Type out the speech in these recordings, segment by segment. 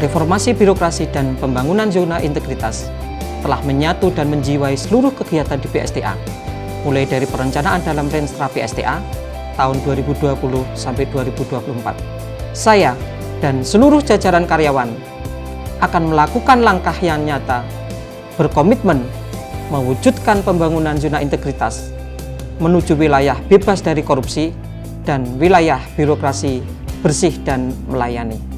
reformasi birokrasi dan pembangunan zona integritas telah menyatu dan menjiwai seluruh kegiatan di PSTA, mulai dari perencanaan dalam Renstra PSTA tahun 2020 sampai 2024. Saya dan seluruh jajaran karyawan akan melakukan langkah yang nyata, berkomitmen mewujudkan pembangunan zona integritas menuju wilayah bebas dari korupsi dan wilayah birokrasi bersih dan melayani.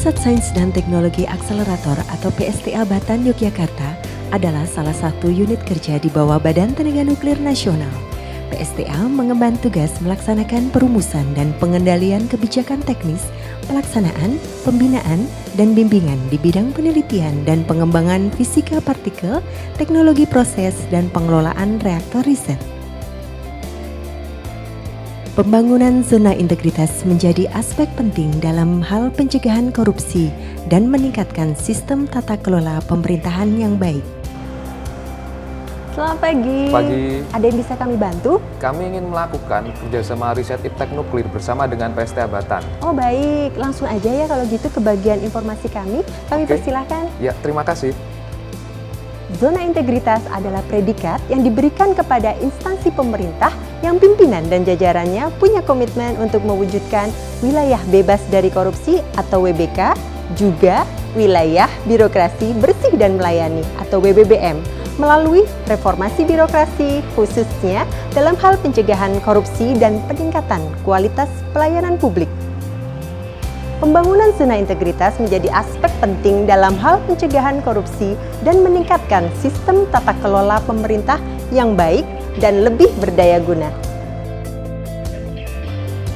Pusat Sains dan Teknologi Akselerator atau PSTA Batan Yogyakarta adalah salah satu unit kerja di bawah Badan Tenaga Nuklir Nasional. PSTA mengemban tugas melaksanakan perumusan dan pengendalian kebijakan teknis, pelaksanaan, pembinaan, dan bimbingan di bidang penelitian dan pengembangan fisika partikel, teknologi proses, dan pengelolaan reaktor riset. Pembangunan zona integritas menjadi aspek penting dalam hal pencegahan korupsi dan meningkatkan sistem tata kelola pemerintahan yang baik. Selamat pagi. Pagi. Ada yang bisa kami bantu? Kami ingin melakukan kerjasama riset iptek nuklir bersama dengan PSTA Batan. Oh baik, langsung aja ya kalau gitu ke bagian informasi kami. Kami Oke. persilahkan. Ya, terima kasih. Zona integritas adalah predikat yang diberikan kepada instansi pemerintah yang pimpinan dan jajarannya punya komitmen untuk mewujudkan wilayah bebas dari korupsi atau WBK, juga wilayah birokrasi bersih dan melayani atau WBBM, melalui reformasi birokrasi khususnya dalam hal pencegahan korupsi dan peningkatan kualitas pelayanan publik. Pembangunan zona integritas menjadi aspek penting dalam hal pencegahan korupsi dan meningkatkan sistem tata kelola pemerintah yang baik dan lebih berdaya guna.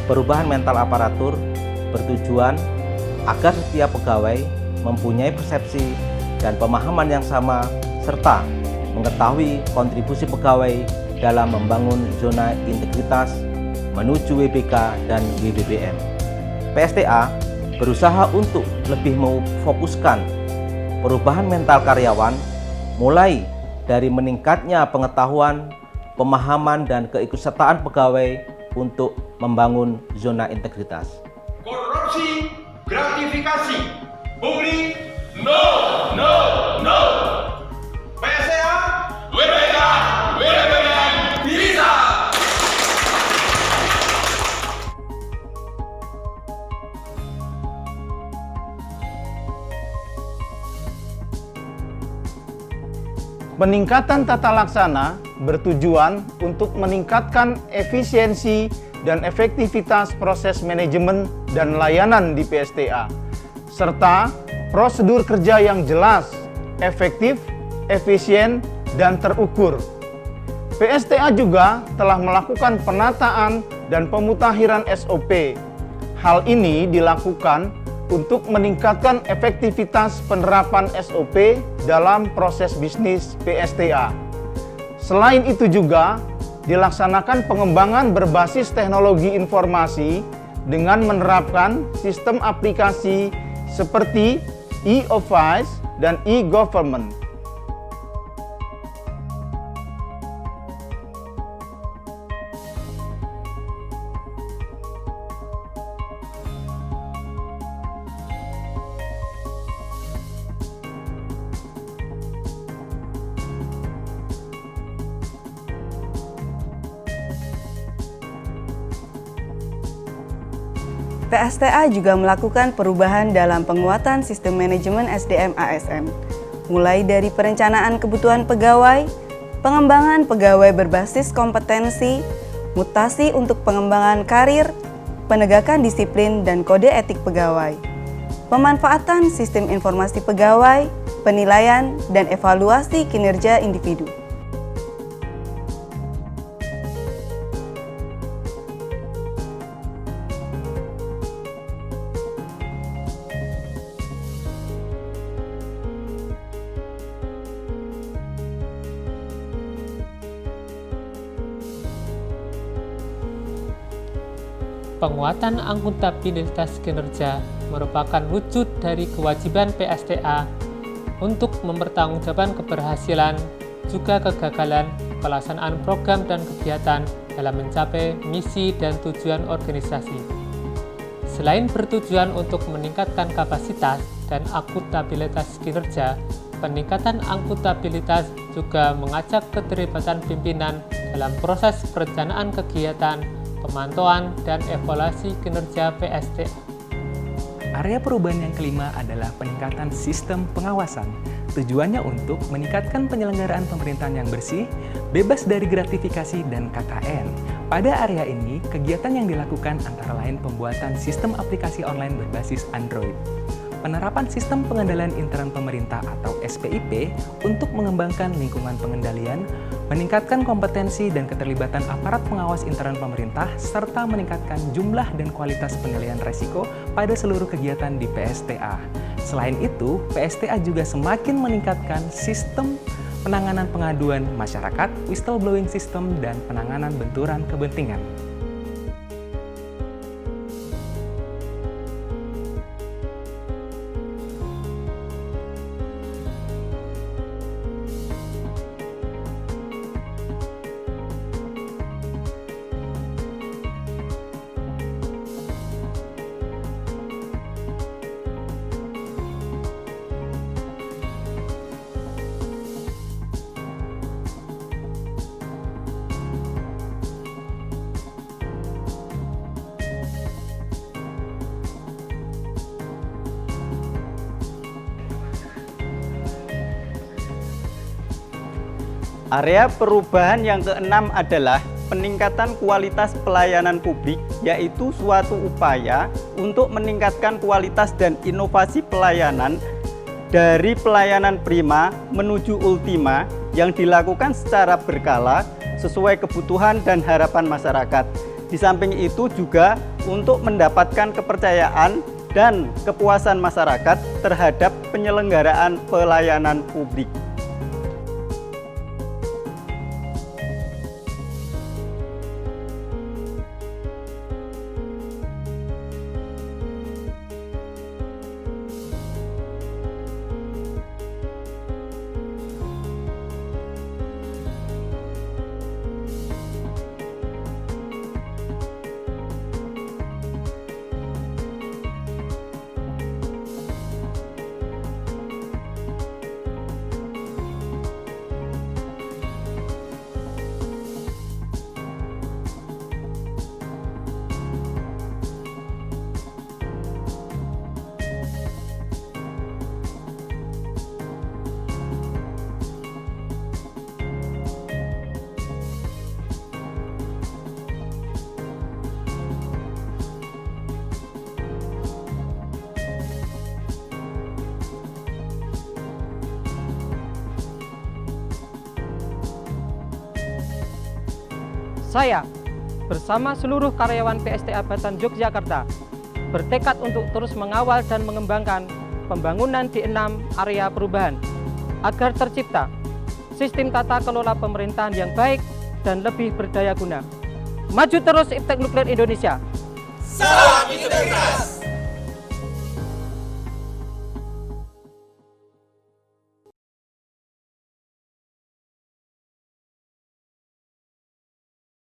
Perubahan mental aparatur bertujuan agar setiap pegawai mempunyai persepsi dan pemahaman yang sama serta mengetahui kontribusi pegawai dalam membangun zona integritas menuju WBK dan WBBM. PSTA berusaha untuk lebih memfokuskan perubahan mental karyawan mulai dari meningkatnya pengetahuan, pemahaman, dan keikutsertaan pegawai untuk membangun zona integritas. Korupsi, gratifikasi, pungli, no, no, no. PSTA, WBK, WBBM, bisa. Peningkatan tata laksana bertujuan untuk meningkatkan efisiensi dan efektivitas proses manajemen dan layanan di PSTA, serta prosedur kerja yang jelas, efektif, efisien, dan terukur. PSTA juga telah melakukan penataan dan pemutakhiran SOP. Hal ini dilakukan untuk meningkatkan efektivitas penerapan SOP dalam proses bisnis PSTA. Selain itu juga dilaksanakan pengembangan berbasis teknologi informasi dengan menerapkan sistem aplikasi seperti e-office dan e-government. PSTA juga melakukan perubahan dalam penguatan sistem manajemen SDM ASN, mulai dari perencanaan kebutuhan pegawai, pengembangan pegawai berbasis kompetensi, mutasi untuk pengembangan karir, penegakan disiplin dan kode etik pegawai, pemanfaatan sistem informasi pegawai, penilaian dan evaluasi kinerja individu. Penguatan akuntabilitas kinerja merupakan wujud dari kewajiban PSTA untuk mempertanggungjawabkan keberhasilan juga kegagalan pelaksanaan program dan kegiatan dalam mencapai misi dan tujuan organisasi. Selain bertujuan untuk meningkatkan kapasitas dan akuntabilitas kinerja, peningkatan akuntabilitas juga mengajak keterlibatan pimpinan dalam proses perencanaan kegiatan, pemantauan, dan evaluasi kinerja PSTA. Area perubahan yang kelima adalah peningkatan sistem pengawasan. Tujuannya untuk meningkatkan penyelenggaraan pemerintahan yang bersih, bebas dari gratifikasi dan KKN. Pada area ini, kegiatan yang dilakukan antara lain pembuatan sistem aplikasi online berbasis Android, penerapan sistem pengendalian intern pemerintah atau SPIP untuk mengembangkan lingkungan pengendalian, meningkatkan kompetensi dan keterlibatan aparat pengawas intern pemerintah, serta meningkatkan jumlah dan kualitas penilaian resiko pada seluruh kegiatan di PSTA. Selain itu, PSTA juga semakin meningkatkan sistem penanganan pengaduan masyarakat, whistleblowing system, dan penanganan benturan kepentingan. Area perubahan yang keenam adalah peningkatan kualitas pelayanan publik, yaitu suatu upaya untuk meningkatkan kualitas dan inovasi pelayanan dari pelayanan prima menuju ultima yang dilakukan secara berkala sesuai kebutuhan dan harapan masyarakat. Di samping itu juga untuk mendapatkan kepercayaan dan kepuasan masyarakat terhadap penyelenggaraan pelayanan publik. Saya, bersama seluruh karyawan PSTA Batan Yogyakarta, bertekad untuk terus mengawal dan mengembangkan pembangunan di 6 area perubahan, agar tercipta sistem tata kelola pemerintahan yang baik dan lebih berdaya guna. Maju terus Iptek Nuklir Indonesia! Salam integritas!